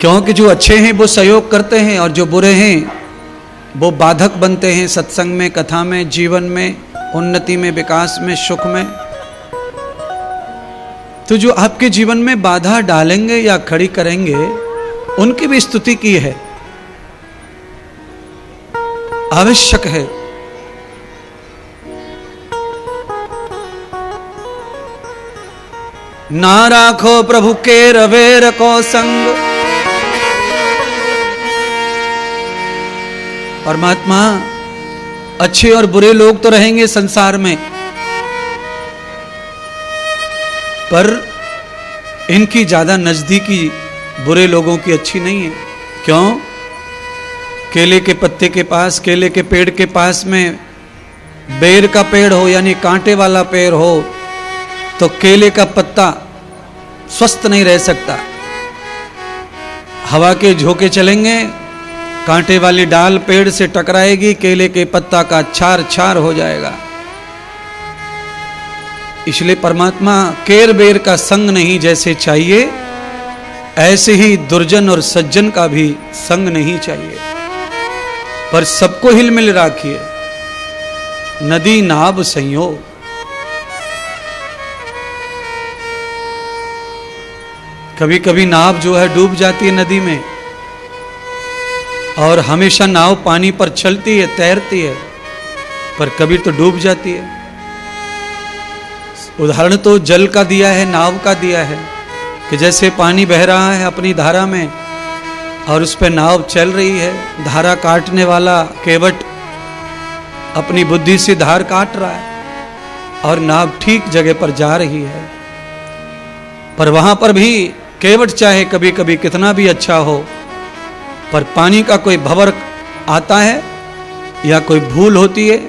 क्योंकि जो अच्छे हैं वो सहयोग करते हैं और जो बुरे हैं वो बाधक बनते हैं सत्संग में, कथा में, जीवन में, उन्नति में, विकास में, सुख में। तो जो आपके जीवन में बाधा डालेंगे या खड़ी करेंगे उनकी भी स्तुति की है, आवश्यक है। ना राखो प्रभु के रवेर को संग। परमात्मा, अच्छे और बुरे लोग तो रहेंगे संसार में, पर इनकी ज्यादा नजदीकी बुरे लोगों की अच्छी नहीं है। क्यों? केले के पत्ते के पास, केले के पेड़ के पास में बेर का पेड़ हो यानी कांटे वाला पेड़ हो तो केले का पत्ता स्वस्थ नहीं रह सकता। हवा के झोंके चलेंगे, कांटे वाली डाल पेड़ से टकराएगी, केले के पत्ता का छार छार हो जाएगा। इसलिए परमात्मा केर बेर का संग नहीं जैसे चाहिए, ऐसे ही दुर्जन और सज्जन का भी संग नहीं चाहिए, पर सबको हिलमिल राखिए। नदी नाव संयोग। कभी कभी नाव जो है डूब जाती है नदी में, और हमेशा नाव पानी पर चलती है, तैरती है, पर कभी तो डूब जाती है। उदाहरण तो जल का दिया है, नाव का दिया है कि जैसे पानी बह रहा है अपनी धारा में और उस पर नाव चल रही है, धारा काटने वाला केवट अपनी बुद्धि से धार काट रहा है और नाव ठीक जगह पर जा रही है। पर वहां पर भी केवट चाहे कभी कभी कितना भी अच्छा हो, पर पानी का कोई भंवर आता है या कोई भूल होती है,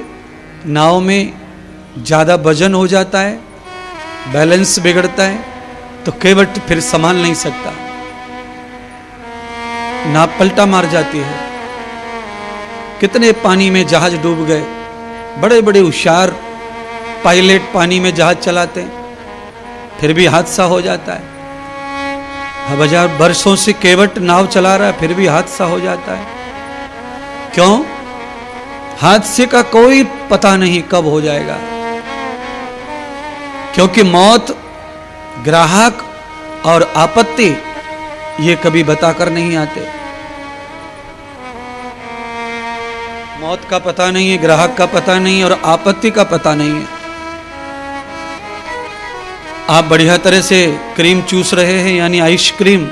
नाव में ज्यादा वजन हो जाता है, बैलेंस बिगड़ता है, तो केवट फिर संभाल नहीं सकता, नाव पलटा मार जाती है। कितने पानी में जहाज डूब गए, बड़े बड़े होशियार पायलट पानी में जहाज चलाते हैं, फिर भी हादसा हो जाता है। 1000 वर्षों से केवट नाव चला रहा है, फिर भी हादसा हो जाता है। क्यों? हादसे का कोई पता नहीं कब हो जाएगा, क्योंकि मौत, ग्राहक और आपत्ति ये कभी बताकर नहीं आते। मौत का पता नहीं है, ग्राहक का पता नहीं है और आपत्ति का पता नहीं है। आप बढ़िया तरह से क्रीम चूस रहे हैं यानी आइसक्रीम,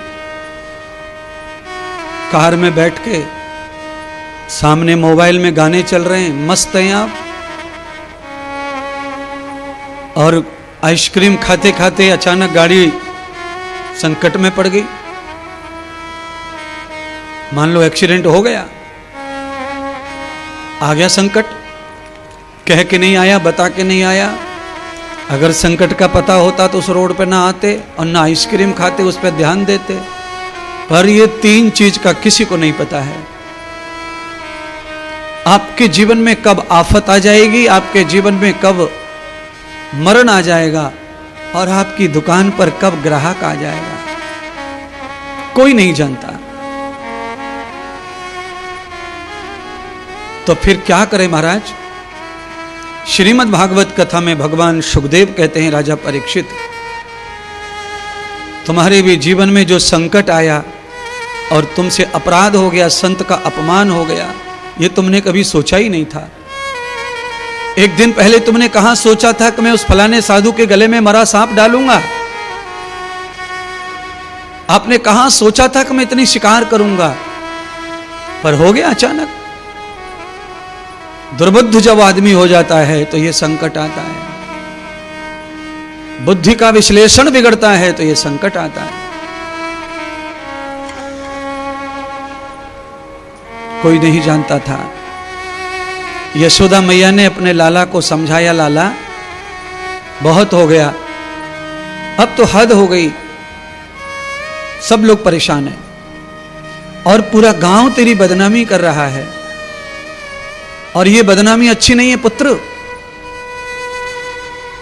कार में बैठ के सामने मोबाइल में गाने चल रहे हैं, मस्त हैं आप, और आइसक्रीम खाते खाते अचानक गाड़ी संकट में पड़ गई। मान लो एक्सीडेंट हो गया, आ गया संकट, कह के नहीं आया, बता के नहीं आया। अगर संकट का पता होता तो उस रोड पे ना आते और ना आइसक्रीम खाते, उस पर ध्यान देते। पर ये 3 चीज का किसी को नहीं पता है। आपके जीवन में कब आफत आ जाएगी, आपके जीवन में कब मरण आ जाएगा और आपकी दुकान पर कब ग्राहक आ जाएगा, कोई नहीं जानता। तो फिर क्या करें महाराज? श्रीमद् भागवत कथा में भगवान सुखदेव कहते हैं, राजा परीक्षित, तुम्हारे भी जीवन में जो संकट आया और तुमसे अपराध हो गया, संत का अपमान हो गया, ये तुमने कभी सोचा ही नहीं था। एक दिन पहले तुमने कहां सोचा था कि मैं उस फलाने साधु के गले में मरा सांप डालूंगा? आपने कहां सोचा था कि मैं इतनी शिकार करूंगा? पर हो गया अचानक। दुर्बुद्ध जब आदमी हो जाता है तो ये संकट आता है, बुद्धि का विश्लेषण बिगड़ता है तो ये संकट आता है। कोई नहीं जानता था। यशोदा मैया ने अपने लाला को समझाया, लाला बहुत हो गया, अब तो हद हो गई, सब लोग परेशान हैं और पूरा गांव तेरी बदनामी कर रहा है और ये बदनामी अच्छी नहीं है पुत्र।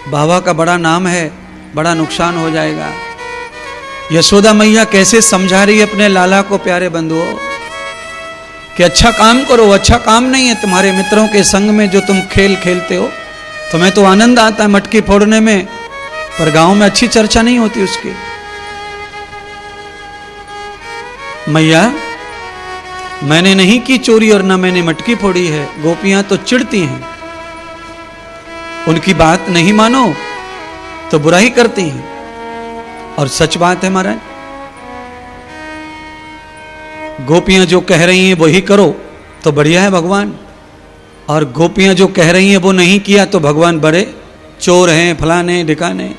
बाबा का बड़ा नाम है, बड़ा नुकसान हो जाएगा। यशोदा मैया कैसे समझा रही है अपने लाला को, प्यारे बंधुओं, कि अच्छा काम करो। अच्छा काम नहीं है तुम्हारे मित्रों के संग में जो तुम खेल खेलते हो। तुम्हें तो आनंद आता है मटकी फोड़ने में, पर गांव में अच्छी चर्चा नहीं होती उसकी। मैया, मैंने नहीं की चोरी और ना मैंने मटकी फोड़ी है। गोपियां तो चिढ़ती हैं, उनकी बात नहीं मानो तो बुराई करती हैं, और सच बात है महाराज। गोपियां जो कह रही हैं वही करो तो बढ़िया है भगवान, और गोपियां जो कह रही हैं वो नहीं किया तो भगवान बड़े चोर हैं, फलाने ढिकाने।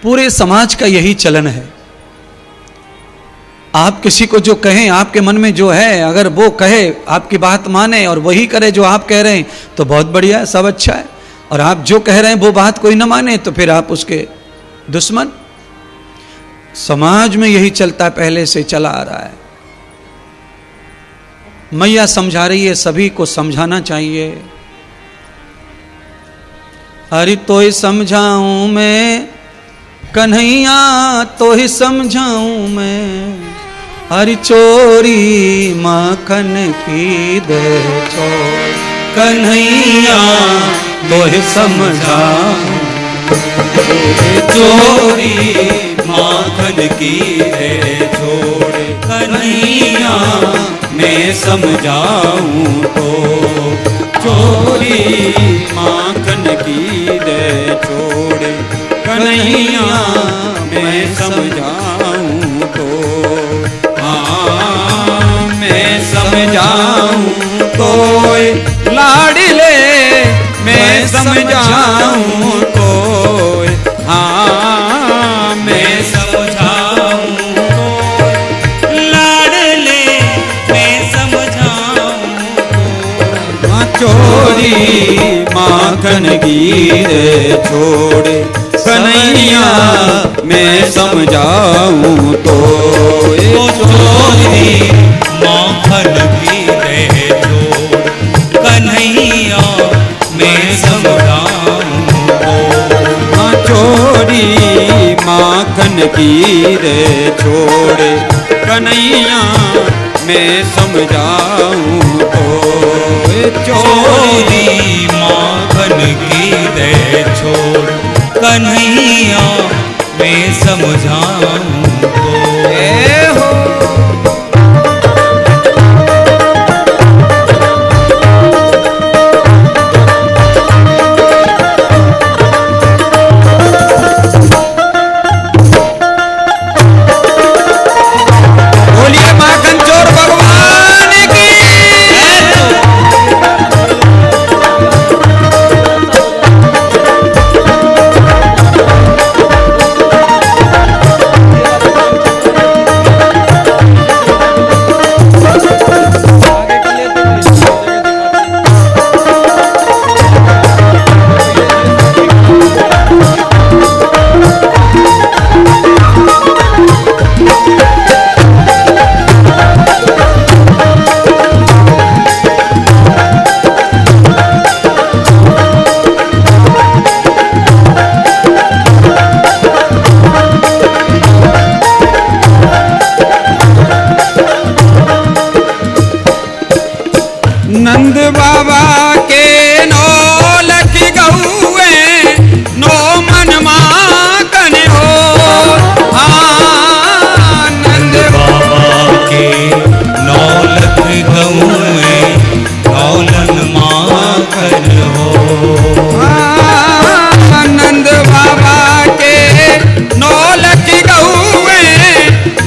पूरे समाज का यही चलन है। आप किसी को जो कहें, आपके मन में जो है, अगर वो कहे, आपकी बात माने और वही करे जो आप कह रहे हैं तो बहुत बढ़िया है, सब अच्छा है। और आप जो कह रहे हैं वो बात कोई ना माने तो फिर आप उसके दुश्मन। समाज में यही चलता, पहले से चला आ रहा है। मैया समझा रही है, सभी को समझाना चाहिए। अरे तो ही समझाऊं मैं कन्हैया, तो ही समझाऊं मैं। अरे चोरी माखन की दे छोड़ कन्हैया, तो ही समझाऊं। चोरी माखन की दे छोड़ कन्हैया, मैं समझाऊं तो। चोरी माखन की दे छोड़ कन्हैया, मैं समझाऊं तो। हाँ, मैं समझाऊं तो लाडले, मैं समझाऊं तो। हाँ, मैं समझाऊं तो लाडले, मैं समझाऊं तो। हाँ, चोरी माखन गिरे छोड़े कन्हैया, मैं समझाऊं तो। चोरी माखन गिरे छोड़ कन्हैया, मैं समझाऊं तो। चोरी माखन गिरे छोड़े कन्हैया, मैं समझाऊं तो। चोरी माखन गिरे छोड़ कन्हैया, मैं समझाऊं तो। नंद बाबा के नौ लख गौए, नौ मन माखन हो। हाँ, नंद बाबा के 9 लख गौए, 9 लन माखन हो। हाँ, नंद बाबा के 9 लख गौए,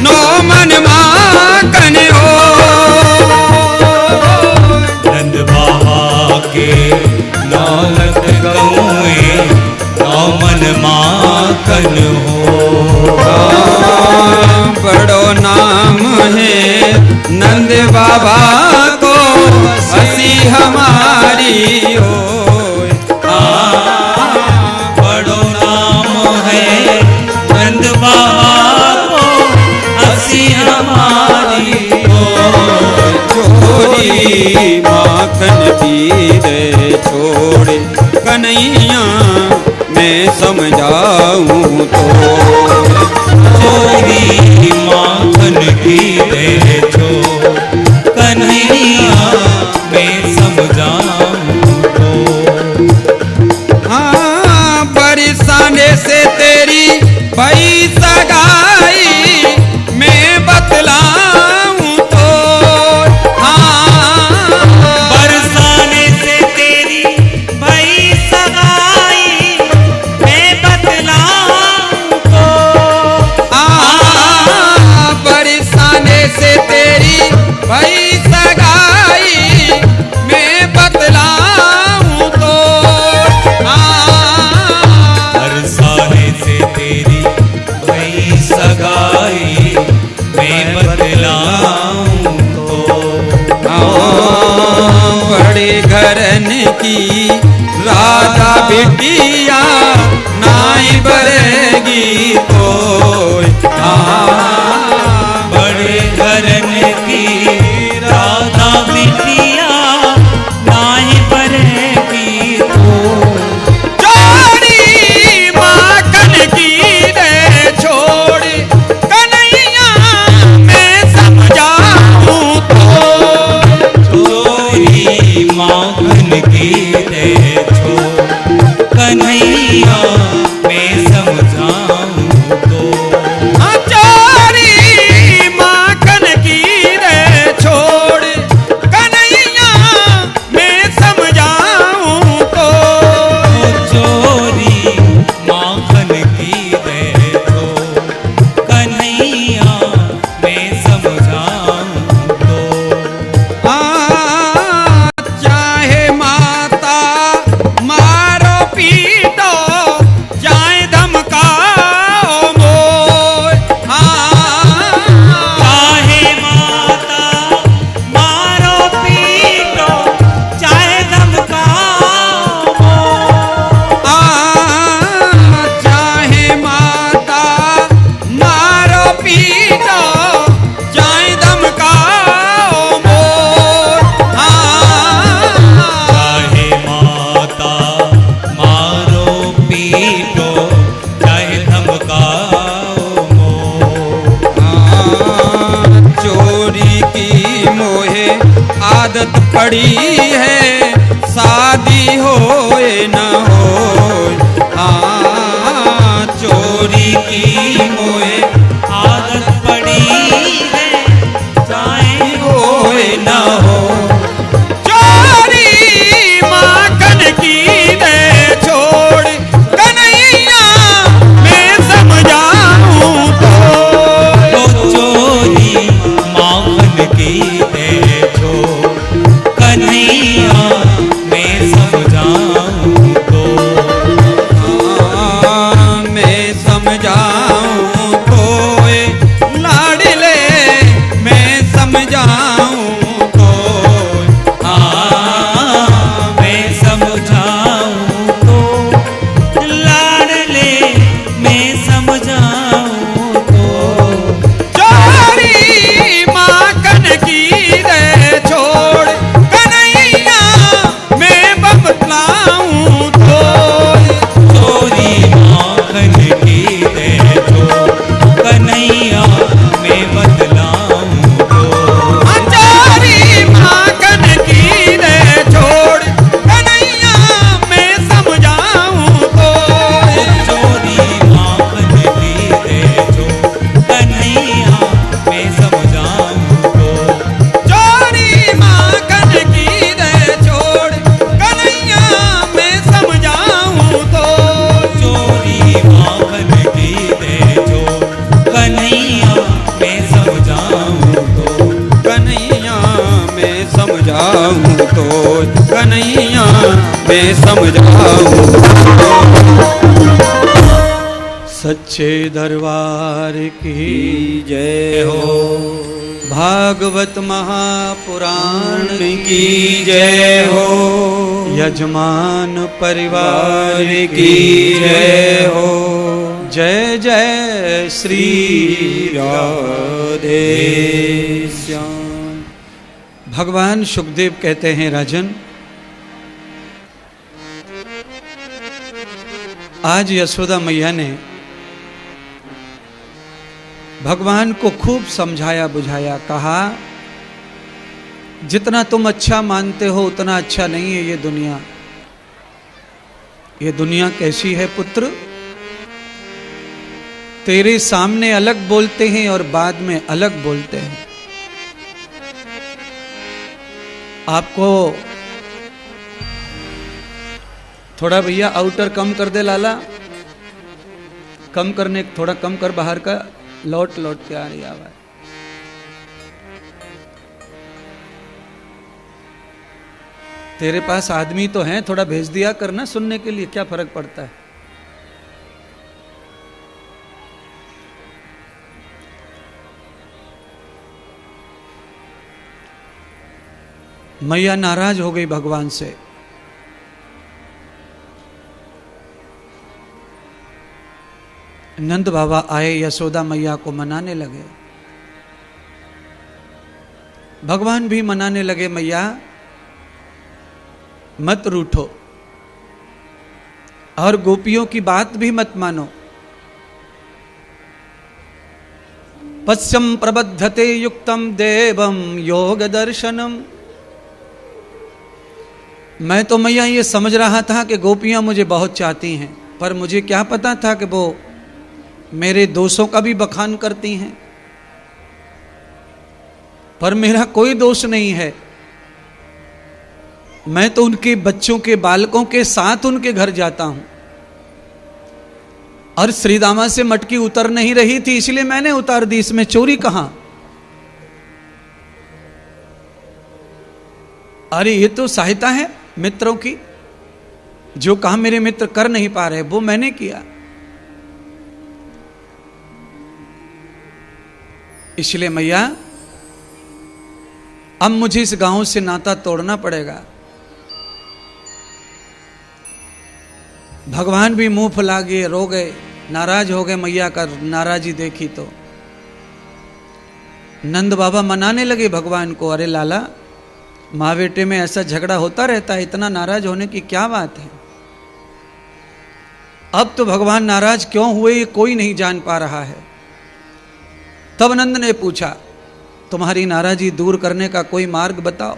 9 मन माखन हो। नंद बाबा के 9 लख गौए, 9 मन माखन हो। बड़ो नाम है नंद बाबा को, हंसी हमारी हो। बड़ो नाम है नंद बाबा को, हंसी हमारी हो। चोरी माखन गिरे छोड़े कन्हैया, मैं समझाऊं तो। चोरी माखन की दे जो कन्हैया मैं समझाऊं तो। हाँ बरसाने से तेरी भई सगाई मैं बतलाऊं तो। हाँ बरसाने से तेरी भई सगाई मैं बतलाऊं तो। बरसाने से तेरी भई सगाई मैं बतलाऊं तो। बरसाने से तेरी भई सगाई मैं बतलाऊं तो। बड़े घरन की राजा बिटिया नाई बरेगी तो। बड़े घरन की राधा बिटिया नाई बरेगी तो। चोरी माखन की दे छोड़ कन्हैया मैं समझाऊं तो। चोरी माखन की दे जो कन्हैया मैं समझाऊं तो। चोरी माखन की दे छोड़ कन्हैया मैं समझाऊं तो। चोरी माखन की दे जो कन्हैया मैं समझाऊं तो। चाहे माता मारो पीटो चाहे धमकाओ मोय। चाहे माता मारो पीटो चाहे धमकाओ। चाहे माता मारो पीटो चाहे धमकाओ मोय। चाहे माता मारो पीटो चाहे धमकाओ मोह। चोरी की मोहे आदत पड़ी है शादी होए न होए। चोरी की मोहे आदत पड़ी है चाहे होए न हो। चोरी माखन की दे छोड़ कन्हैया मैं समझाऊं तो। चोरी माखन की दे जो कन्हैया मैं समझाऊं तो। मैं समझाऊं तो लाडले मैं समझाऊं तो। मैं समझाऊं तो लाडले मैं समझाऊं तो। चोरी माखन की दे छोड़ कन्हैया मैं बतलाऊं तो। चोरी माखन की दे जो कन्हैया मैं बतलाऊं तो। चोरी माखन की दे छोड़ कन्हैया मैं समझाऊं तो। चोरी माखन की दे जो कन्हैया मैं समझाऊं तो। चोरी माखन की दे छोड़ कन्हैया मैं समझाऊं तो। चोरी माखन की दे जो कन्हैया मैं समझाऊं तो। कन्हैया मैं समझाऊं तो। कन्हैया मैं समझाऊं तो। सच्चे दरबार की जय हो। भागवत महापुराण की जय हो। यजमान परिवार की जय हो। जय जय श्री राधे श्याम। भगवान सुखदेव कहते हैं, राजन आज यशोदा मैया ने भगवान को खूब समझाया बुझाया, कहा जितना तुम अच्छा मानते हो उतना अच्छा नहीं है ये दुनिया। ये दुनिया कैसी है पुत्र, तेरे सामने अलग बोलते हैं और बाद में अलग बोलते हैं। आपको थोड़ा भैया आउटर कम कर दे लाला, कम करने, थोड़ा कम कर बाहर का, लौट लौट के आ रही आवाज। तेरे पास आदमी तो हैं, थोड़ा भेज दिया करना सुनने के लिए, क्या फर्क पड़ता है। मैया नाराज हो गई भगवान से। नंद बाबा आए, यशोदा मैया को मनाने लगे। भगवान भी मनाने लगे, मैया मत रूठो और गोपियों की बात भी मत मानो। पश्यम प्रबद्धते युक्तम देवम योग दर्शनम। मैं तो मैया ये समझ रहा था कि गोपियां मुझे बहुत चाहती हैं, पर मुझे क्या पता था कि वो मेरे दोषों का भी बखान करती हैं। पर मेरा कोई दोष नहीं है, मैं तो उनके बच्चों के बालकों के साथ उनके घर जाता हूं, और श्रीदामा से मटकी उतर नहीं रही थी इसलिए मैंने उतार दी, इसमें चोरी कहां। अरे ये तो सहायता है मित्रों की, जो काम मेरे मित्र कर नहीं पा रहे वो मैंने किया। इसलिए मैया अब मुझे इस गांव से नाता तोड़ना पड़ेगा। भगवान भी मुंह फुला गए, रो गए, नाराज हो गए। मैया का नाराजी देखी तो नंद बाबा मनाने लगे भगवान को, अरे लाला माँ बेटे में ऐसा झगड़ा होता रहता है, इतना नाराज होने की क्या बात है। अब तो भगवान नाराज क्यों हुए ये कोई नहीं जान पा रहा है। तब नंद ने पूछा, तुम्हारी नाराजी दूर करने का कोई मार्ग बताओ,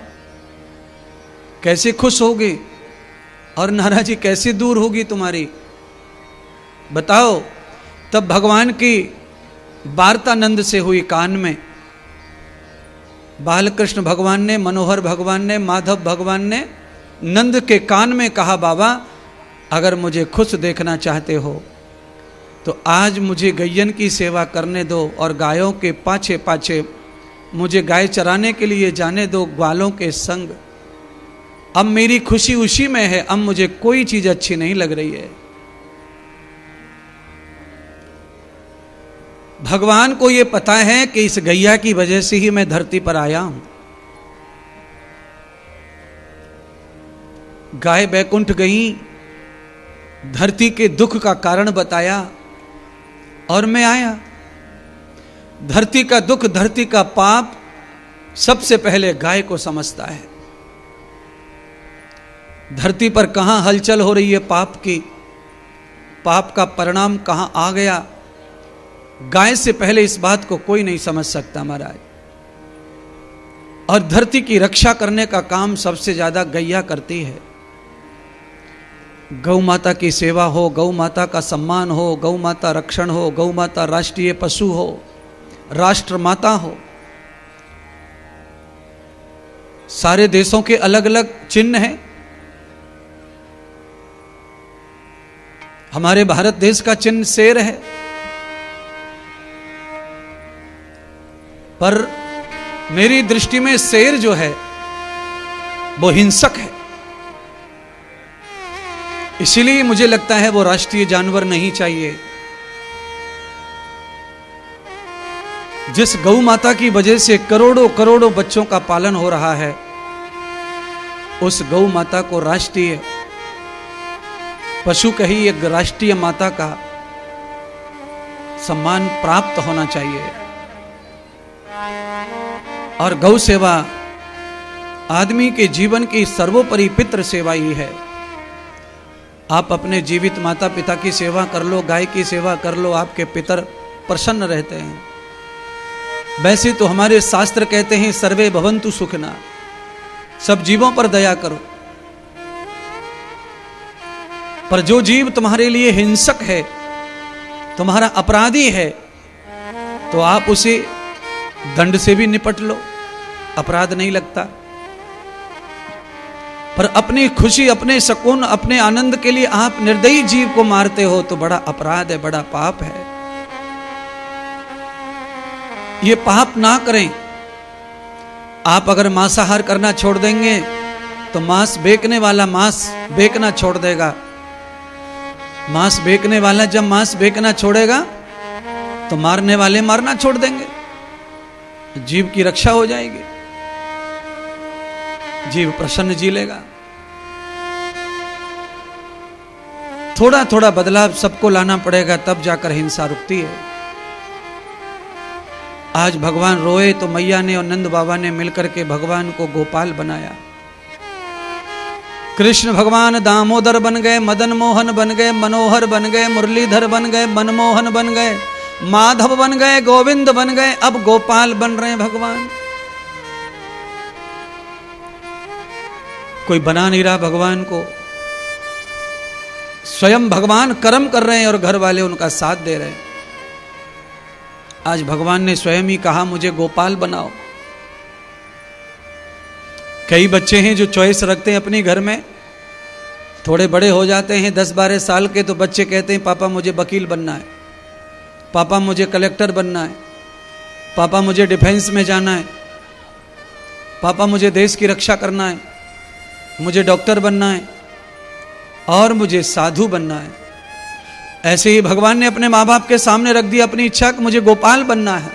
कैसे खुश होगे और नाराजी कैसे दूर होगी तुम्हारी, बताओ। तब भगवान की वार्ता नंद से हुई कान में। बालकृष्ण भगवान ने, मनोहर भगवान ने, माधव भगवान ने नंद के कान में कहा, बाबा अगर मुझे खुश देखना चाहते हो तो आज मुझे गैयन की सेवा करने दो और गायों के पाछे पाछे मुझे गाय चराने के लिए जाने दो ग्वालों के संग। अब मेरी खुशी उसी में है, अब मुझे कोई चीज अच्छी नहीं लग रही है। भगवान को यह पता है कि इस गैया की वजह से ही मैं धरती पर आया हूं। गाय बैकुंठ गई, धरती के दुख का कारण बताया और मैं आया। धरती का दुख, धरती का पाप सबसे पहले गाय को समझता है। धरती पर कहां हलचल हो रही है पाप की, पाप का परिणाम कहां आ गया, गाय से पहले इस बात को कोई नहीं समझ सकता महाराज। और धरती की रक्षा करने का काम सबसे ज्यादा गैया करती है। गौ माता की सेवा हो, गौ माता का सम्मान हो, गौ माता रक्षण हो, गौ माता राष्ट्रीय पशु हो, राष्ट्र माता हो। सारे देशों के अलग अलग चिन्ह हैं। हमारे भारत देश का चिन्ह शेर है, पर मेरी दृष्टि में शेर जो है वो हिंसक है, इसीलिए मुझे लगता है वो राष्ट्रीय जानवर नहीं चाहिए। जिस गौ माता की वजह से करोड़ों करोड़ों बच्चों का पालन हो रहा है, उस गौ माता को राष्ट्रीय पशु कही, एक राष्ट्रीय माता का सम्मान प्राप्त होना चाहिए। और गौ सेवा आदमी के जीवन की सर्वोपरि पितृ सेवा ही है। आप अपने जीवित माता पिता की सेवा कर लो, गाय की सेवा कर लो, आपके पितर प्रसन्न रहते हैं। वैसे तो हमारे शास्त्र कहते हैं सर्वे भवन्तु सुखिना, सब जीवों पर दया करो। पर जो जीव तुम्हारे लिए हिंसक है, तुम्हारा अपराधी है, तो आप उसे दंड से भी निपट लो, अपराध नहीं लगता। पर अपनी खुशी, अपने सुकून, अपने आनंद के लिए आप निर्दयी जीव को मारते हो तो बड़ा अपराध है, बड़ा पाप है। ये पाप ना करें। आप अगर मांसाहार करना छोड़ देंगे तो मांस बेचने वाला मांस बेचना छोड़ देगा। मांस बेचने वाला जब मांस बेचना छोड़ेगा तो मारने वाले मारना छोड़ देंगे, जीव की रक्षा हो जाएगी, जीव प्रसन्न जी लेगा। थोड़ा थोड़ा बदलाव सबको लाना पड़ेगा, तब जाकर हिंसा रुकती है। आज भगवान रोए तो मैया ने और नंद बाबा ने मिलकर के भगवान को गोपाल बनाया। कृष्ण भगवान दामोदर बन गए, मदन मोहन बन गए, मनोहर बन गए, मुरलीधर बन गए, मनमोहन बन गए, माधव बन गए, गोविंद बन गए, अब गोपाल बन रहे हैं भगवान। कोई बना नहीं रहा भगवान को, स्वयं भगवान कर्म कर रहे हैं और घर वाले उनका साथ दे रहे हैं। आज भगवान ने स्वयं ही कहा मुझे गोपाल बनाओ। कई बच्चे हैं जो चॉइस रखते हैं अपने घर में, थोड़े बड़े हो जाते हैं 10-12 साल के तो बच्चे कहते हैं पापा मुझे वकील बनना है, पापा मुझे कलेक्टर बनना है, पापा मुझे डिफेंस में जाना है, पापा मुझे देश की रक्षा करना है, मुझे डॉक्टर बनना है और मुझे साधु बनना है। ऐसे ही भगवान ने अपने माँ बाप के सामने रख दिया अपनी इच्छा कि मुझे गोपाल बनना है।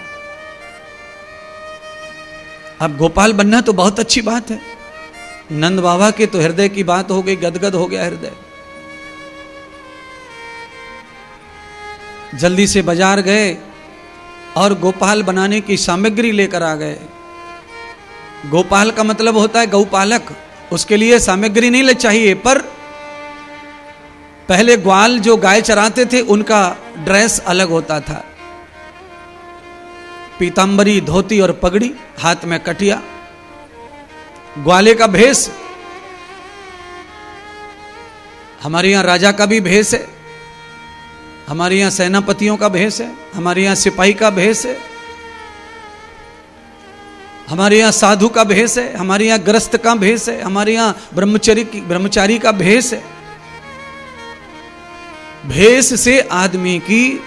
अब गोपाल बनना तो बहुत अच्छी बात है। नंद बाबा के तो हृदय की बात हो गई, गदगद हो गया हृदय। जल्दी से बाजार गए और गोपाल बनाने की सामग्री लेकर आ गए। गोपाल का मतलब होता है गौपालक, उसके लिए सामग्री नहीं ले चाहिए, पर पहले ग्वाल जो गाय चराते थे उनका ड्रेस अलग होता था, पीतांबरी, धोती और पगड़ी, हाथ में कटिया, ग्वाले का भेष। हमारे यहां राजा का भी भेष है, हमारे यहां सेनापतियों का भेष है, हमारे यहां सिपाही का भेष है, हमारे यहां साधु का भेष है, हमारे यहां गृहस्थ का भेष है, हमारे यहां ब्रह्मचारी का भेष है। भेष से आदमी की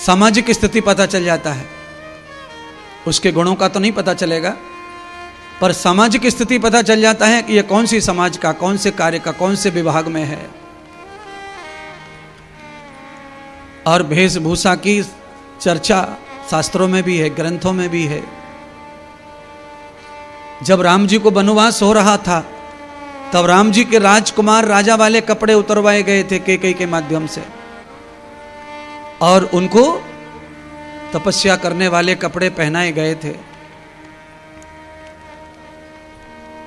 सामाजिक स्थिति पता चल जाता है, उसके गुणों का तो नहीं पता चलेगा, पर सामाजिक स्थिति पता चल जाता है कि यह कौन सी समाज का, कौन से कार्य का, कौन से विभाग में है। और वेशभूषा की चर्चा शास्त्रों में भी है, ग्रंथों में भी है। जब राम जी को वनवास हो रहा था तब राम जी के राजकुमार राजा वाले कपड़े उतरवाए गए थे कैकेयी के माध्यम से, और उनको तपस्या करने वाले कपड़े पहनाए गए थे।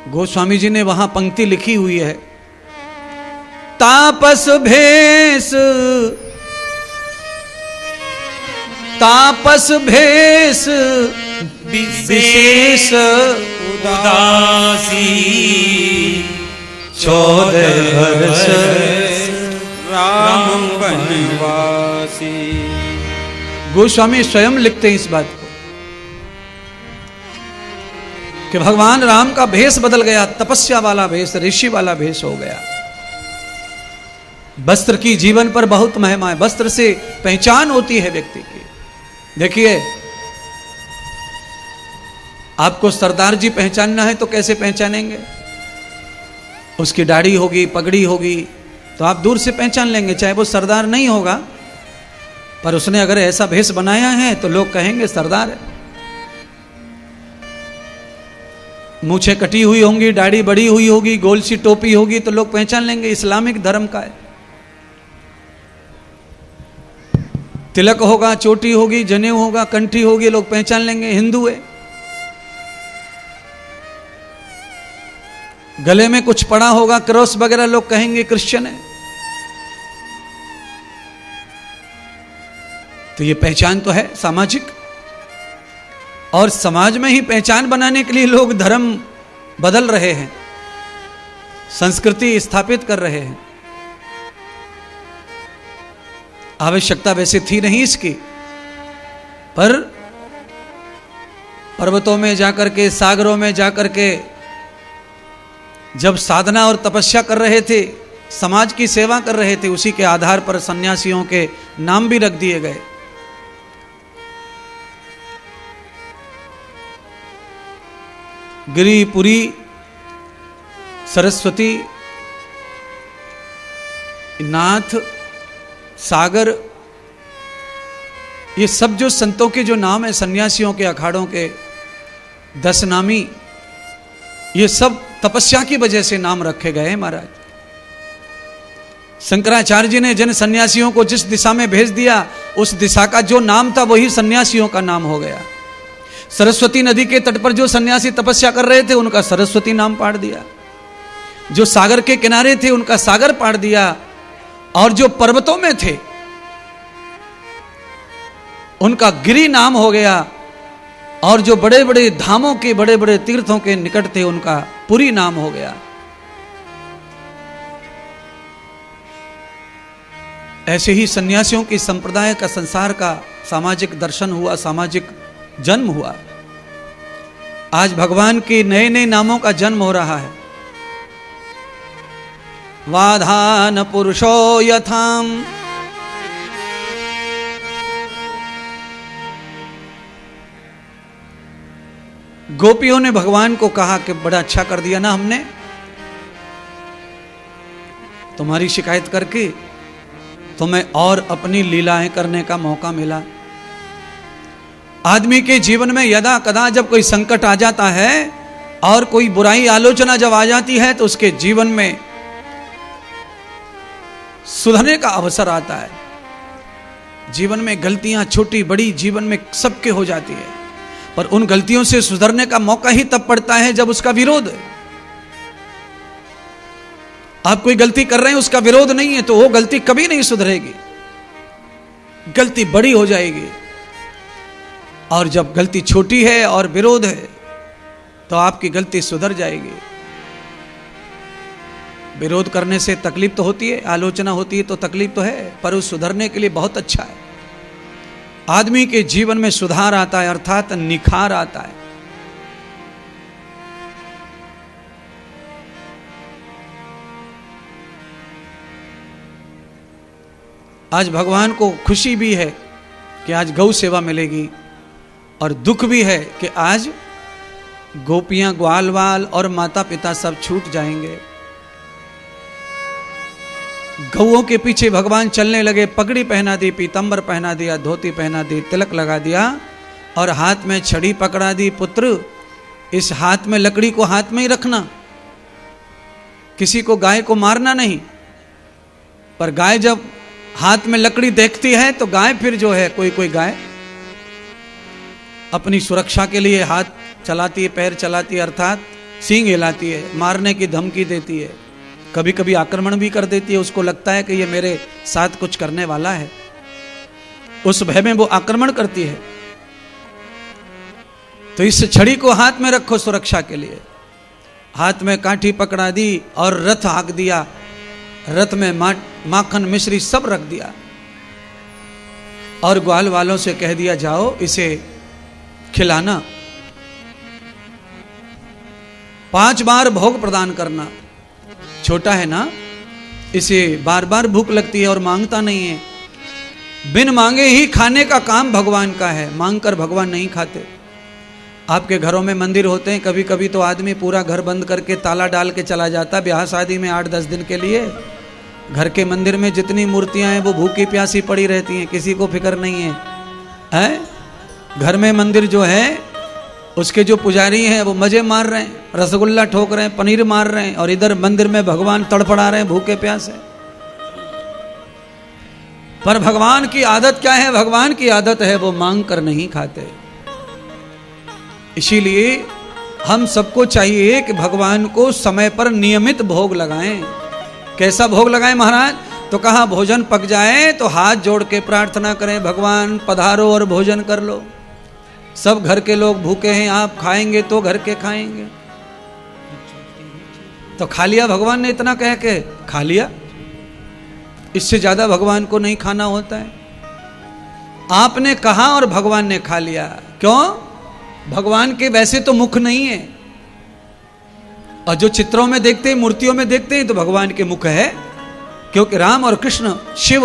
गोस्वामी जी ने वहां पंक्ति लिखी हुई है, तापस भेष, तापस भेष विशेष उदासी, 14 वर्ष राम वनवासी। गोस्वामी स्वयं लिखते हैं इस बात को कि भगवान राम का भेष बदल गया, तपस्या वाला भेष, ऋषि वाला भेष हो गया। वस्त्र की जीवन पर बहुत महिमा है, वस्त्र से पहचान होती है व्यक्ति की। देखिए, आपको सरदार जी पहचानना है तो कैसे पहचानेंगे? उसकी दाढ़ी होगी, पगड़ी होगी तो आप दूर से पहचान लेंगे, चाहे वो सरदार नहीं होगा, पर उसने अगर ऐसा भेष बनाया है तो लोग कहेंगे सरदार है। मूछें कटी हुई होंगी, दाढ़ी बड़ी हुई होगी, गोल सी टोपी होगी तो लोग पहचान लेंगे इस्लामिक धर्म का है। तिलक होगा, चोटी होगी, जनेऊ होगा, कंठी होगी, लोग पहचान लेंगे हिंदू है। गले में कुछ पड़ा होगा, क्रॉस वगैरह, लोग कहेंगे क्रिश्चियन है। तो ये पहचान तो है सामाजिक, और समाज में ही पहचान बनाने के लिए लोग धर्म बदल रहे हैं, संस्कृति स्थापित कर रहे हैं। आवश्यकता वैसे थी नहीं इसकी, पर पर्वतों में जाकर के, सागरों में जाकर के जब साधना और तपस्या कर रहे थे, समाज की सेवा कर रहे थे, उसी के आधार पर सन्यासियों के नाम भी रख दिए गए। गिरिपुरी, सरस्वती, नाथ, सागर, ये सब जो संतों के जो नाम है, सन्यासियों के, अखाड़ों के, 10 नामी, ये सब तपस्या की वजह से नाम रखे गए हैं महाराज। शंकराचार्य जी ने जिन सन्यासियों को जिस दिशा में भेज दिया, उस दिशा का जो नाम था वही सन्यासियों का नाम हो गया। सरस्वती नदी के तट पर जो सन्यासी तपस्या कर रहे थे, उनका सरस्वती नाम पाड़ दिया। जो सागर के किनारे थे, उनका सागर पाड़ दिया। और जो पर्वतों में थे, उनका गिरि नाम हो गया। और जो बड़े बड़े धामों के, बड़े बड़े तीर्थों के निकट थे, उनका पुरी नाम हो गया। ऐसे ही सन्यासियों की संप्रदाय का, संसार का सामाजिक दर्शन हुआ, सामाजिक जन्म हुआ। आज भगवान के नए नए नामों का जन्म हो रहा है। वाधान पुरुषो यथाम, गोपियों ने भगवान को कहा कि बड़ा अच्छा कर दिया ना हमने तुम्हारी शिकायत करके, तुम्हें और अपनी लीलाएं करने का मौका मिला। आदमी के जीवन में यदा कदा जब कोई संकट आ जाता है और कोई बुराई आलोचना जब आ जाती है, तो उसके जीवन में सुधरने का अवसर आता है। जीवन में गलतियां छोटी बड़ी जीवन में सबके हो जाती है, पर उन गलतियों से सुधरने का मौका ही तब पड़ता है जब उसका विरोध है। आप कोई गलती कर रहे हैं, उसका विरोध नहीं है, तो वो गलती कभी नहीं सुधरेगी, गलती बड़ी हो जाएगी। और जब गलती छोटी है और विरोध है, तो आपकी गलती सुधर जाएगी। विरोध करने से तकलीफ तो होती है, आलोचना होती है तो तकलीफ तो है, पर उस सुधरने के लिए बहुत अच्छा है। आदमी के जीवन में सुधार आता है, अर्थात निखार आता है। आज भगवान को खुशी भी है कि आज गौ सेवा मिलेगी, और दुख भी है कि आज गोपियां, ग्वाल वाल और माता पिता सब छूट जाएंगे। गौओं के पीछे भगवान चलने लगे, पगड़ी पहना दी, पीतंबर पहना दिया, धोती पहना दी, तिलक लगा दिया, और हाथ में छड़ी पकड़ा दी। पुत्र, इस हाथ में लकड़ी को हाथ में ही रखना, किसी को गाय को मारना नहीं। पर गाय जब हाथ में लकड़ी देखती है, तो गाय फिर जो है, कोई कोई गाय अपनी सुरक्षा के लिए हाथ चलाती है, पैर चलाती है, अर्थात सींग हिलाती है, मारने की धमकी देती है, कभी कभी आक्रमण भी कर देती है। उसको लगता है कि ये मेरे साथ कुछ करने वाला है, उस भय में वो आक्रमण करती है। तो इस छड़ी को हाथ में रखो सुरक्षा के लिए। हाथ में काठी पकड़ा दी और रथ हाँक दिया, रथ में माखन मिश्री सब रख दिया, और ग्वाल वालों से कह दिया, जाओ इसे खिलाना, 5 बार भोग प्रदान करना। छोटा है ना, इसे बार बार भूख लगती है और मांगता नहीं है। बिन मांगे ही खाने का काम भगवान का है, मांगकर भगवान नहीं खाते। आपके घरों में मंदिर होते हैं, कभी कभी तो आदमी पूरा घर बंद करके ताला डाल के चला जाता है ब्याह शादी में 8-10 दिन के लिए। घर के मंदिर में जितनी मूर्तियां हैं वो भूखी प्यासी पड़ी रहती हैं, किसी को फिक्र नहीं है, हैं? घर में मंदिर जो है उसके जो पुजारी हैं वो मजे मार रहे हैं, रसगुल्ला ठोक रहे हैं, पनीर मार रहे हैं, और इधर मंदिर में भगवान तड़फड़ा रहे हैं भूखे प्यासे। पर भगवान की आदत क्या है? भगवान की आदत है वो मांग कर नहीं खाते। इसीलिए हम सबको चाहिए कि भगवान को समय पर नियमित भोग लगाएं। कैसा भोग लगाएं महाराज? तो कहा भोजन पक जाए तो हाथ जोड़ के प्रार्थना करें, भगवान पधारो और भोजन कर लो। सब घर के लोग भूखे हैं, आप खाएंगे तो घर के खाएंगे। तो खा लिया भगवान ने, इतना कह के खा लिया। इससे ज्यादा भगवान को नहीं खाना होता है। आपने कहा और भगवान ने खा लिया। क्यों? भगवान के वैसे तो मुख नहीं है, और जो चित्रों में देखते हैं, मूर्तियों में देखते हैं, तो भगवान के मुख है। क्योंकि राम और कृष्ण, शिव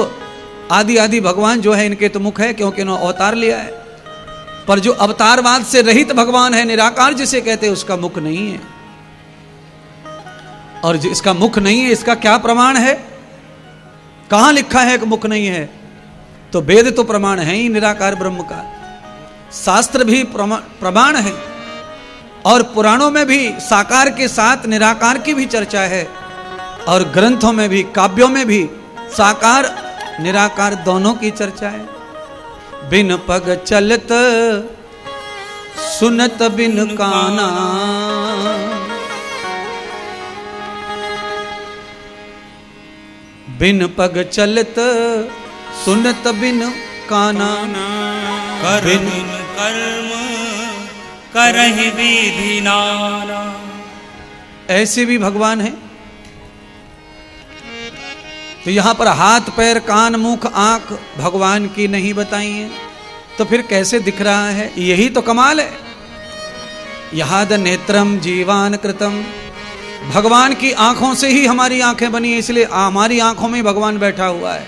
आदि आदि भगवान जो है, इनके तो मुख है, क्योंकि इन्होंने अवतार लिया है। पर जो अवतारवाद से रहित भगवान है, निराकार जिसे कहते हैं, उसका मुख नहीं है। और जिसका मुख नहीं है, इसका क्या प्रमाण है? कहां लिखा है कि मुख नहीं है? तो वेद तो प्रमाण है ही निराकार ब्रह्म का, शास्त्र भी प्रमाण है, और पुराणों में भी साकार के साथ निराकार की भी चर्चा है, और ग्रंथों में भी, काव्यों में भी साकार निराकार दोनों की चर्चा है। बिन पग चलत सुनत बिन काना, बिन पग चलत सुनत बिन काना, बिन कर्म करहि विधि नाना। ऐसे भी भगवान है। तो यहां पर हाथ पैर कान मुख आंख भगवान की नहीं बताई है, तो फिर कैसे दिख रहा है? यही तो कमाल है। यहाद नेत्रम जीवान कृतम, भगवान की आंखों से ही हमारी आंखें बनी है, इसलिए हमारी आंखों में भगवान बैठा हुआ है।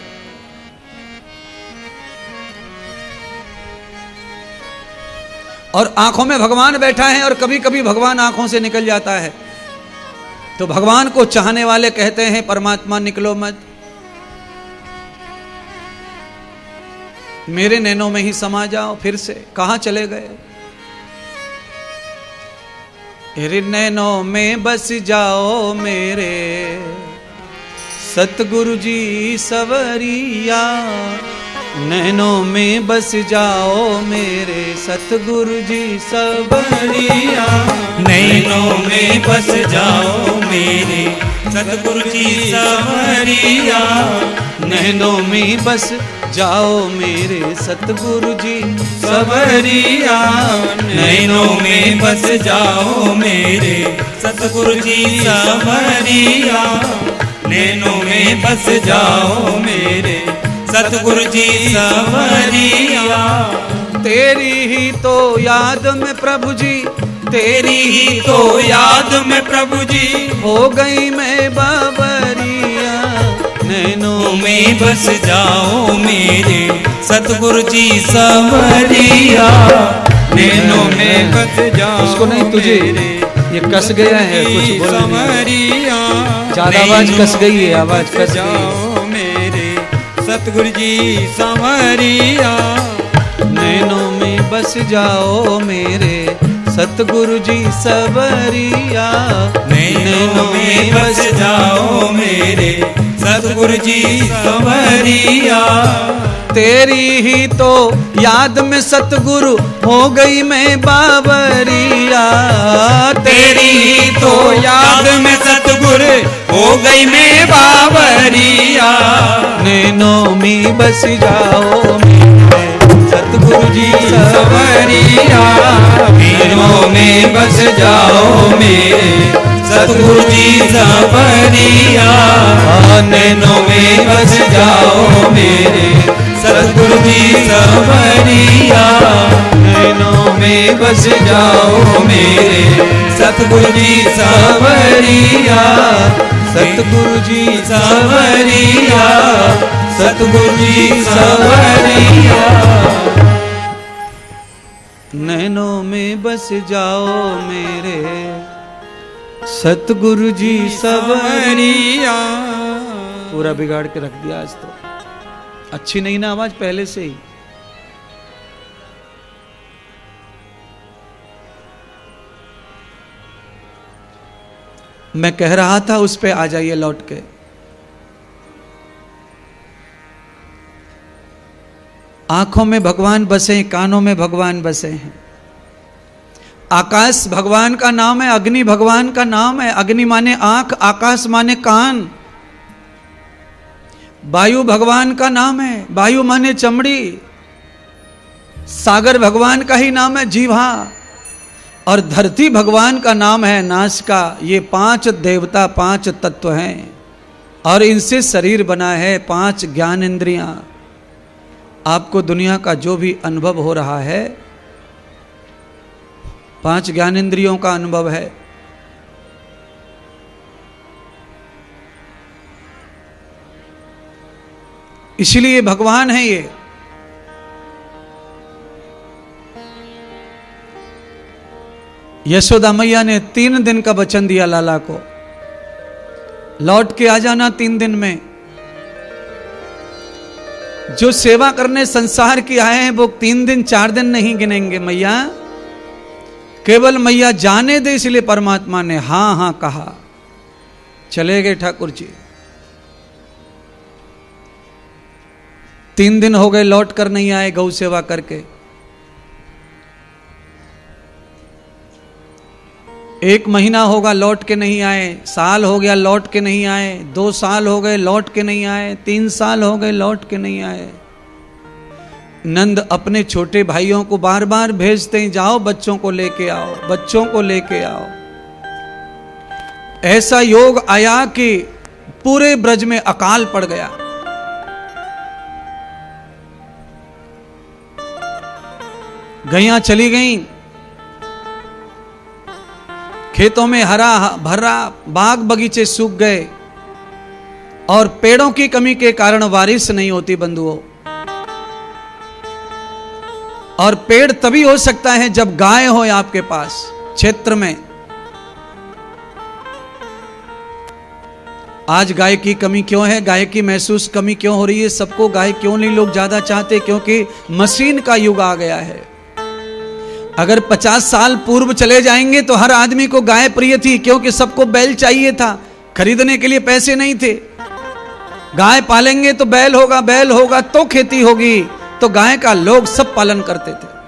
और आंखों में भगवान बैठा है, और कभी कभी भगवान आंखों से निकल जाता है। तो भगवान को चाहने वाले कहते हैं, परमात्मा निकलो मत, मेरे नैनों में ही समा जाओ। फिर से कहां चले गए? तेरे नैनों में बस जाओ मेरे सतगुरु जी सवरिया, नैनों में बस जाओ मेरे सतगुरु जी सवरिया, नैनों में बस जाओ मेरे सतगुरु जी सवरिया, नैनों में बस जाओ मेरे सतगुरु जी सवरिया, नैनों में बस जाओ मेरे सतगुरु जी सवरिया, नैनों में बस जाओ मेरे सतगुरु जी सवरिया। तेरी ही तो याद में प्रभु जी, तेरी ही तो याद में प्रभु जी, हो गई मैं बाबरिया, नैनों में बस जाओ मेरे सतगुरु जी सवरिया, नैनों में बस जाओ। उसको नहीं, तुझे ये कस गया है, कुछ बोल सवरिया, ज्यादा आवाज कस गई है, आवाज कस जाओ मेरे सतगुरु जी सवरिया, नैनों में बस जाओ मेरे सतगुरु जी सवरिया, नैनों में बस जाओ मेरे सतगुरु जी सवरिया। तेरी ही तो याद में सतगुरु हो गई मैं बाबरिया, तेरी ही तो याद में सतगुरु हो गई मैं बाबरिया, नैनों में बस जाओ मेरे सतगुरु जी सवरिया, नैनों में बस जाओ मेरे सतगुरु जी सवरिया, नैनों में बस जाओ मेरे सतगुरु जी सवरिया, नैनों में बस जाओ मेरे सतगुरु जी सवरिया, सतगुरु जी सवरिया, सतगुरु जी सवरिया। नैनों में बस जाओ मेरे सतगुरु जी सवरिया। पूरा बिगाड़ के रख दिया आज तो। अच्छी नहीं ना आवाज पहले से ही। मैं कह रहा था उस पे आ जाइए लौट के। आंखों में भगवान बसे, कानों में भगवान बसे हैं। आकाश भगवान का नाम है, अग्नि भगवान का नाम है। अग्नि माने आंख, आकाश माने कान। वायु भगवान का नाम है, वायु माने चमड़ी। सागर भगवान का ही नाम है जीवा, और धरती भगवान का नाम है नासिका। ये 5 देवता, 5 तत्व हैं, और इनसे शरीर बना है, 5 ज्ञान इंद्रियां। आपको दुनिया का जो भी अनुभव हो रहा है, 5 ज्ञान इंद्रियों का अनुभव है। इसलिए भगवान है ये। यशोदा मैया ने 3 दिन का वचन दिया लाला को, लौट के आ जाना 3 दिन में। जो सेवा करने संसार की आए हैं वो 3 दिन 4 दिन नहीं गिनेंगे मैया, केवल मैया जाने दे, इसलिए परमात्मा ने हां हां कहा। चले गए ठाकुर जी। 3 दिन हो गए लौट कर नहीं आए गौ सेवा करके। 1 महीना होगा लौट के नहीं आए, साल हो गया लौट के नहीं आए, 2 साल हो गए लौट के नहीं आए, 3 साल हो गए लौट के नहीं आए। नंद अपने छोटे भाइयों को बार बार भेजते हैं, जाओ बच्चों को लेके आओ, बच्चों को लेके आओ। ऐसा योग आया कि पूरे ब्रज में अकाल पड़ गया। गैया चली गईं, खेतों में हरा भरा बाग बगीचे सूख गए, और पेड़ों की कमी के कारण बारिश नहीं होती बंधुओं। और पेड़ तभी हो सकता है जब गाय हो आपके पास क्षेत्र में। आज गाय की कमी क्यों है, गाय की महसूस कमी क्यों हो रही है सबको? गाय क्यों नहीं लोग ज्यादा चाहते? क्योंकि मशीन का युग आ गया है। अगर 50 साल पूर्व चले जाएंगे तो हर आदमी को गाय प्रिय थी, क्योंकि सबको बैल चाहिए था, खरीदने के लिए पैसे नहीं थे। गाय पालेंगे तो बैल होगा, बैल होगा तो खेती होगी, तो गाय का लोग सब पालन करते थे।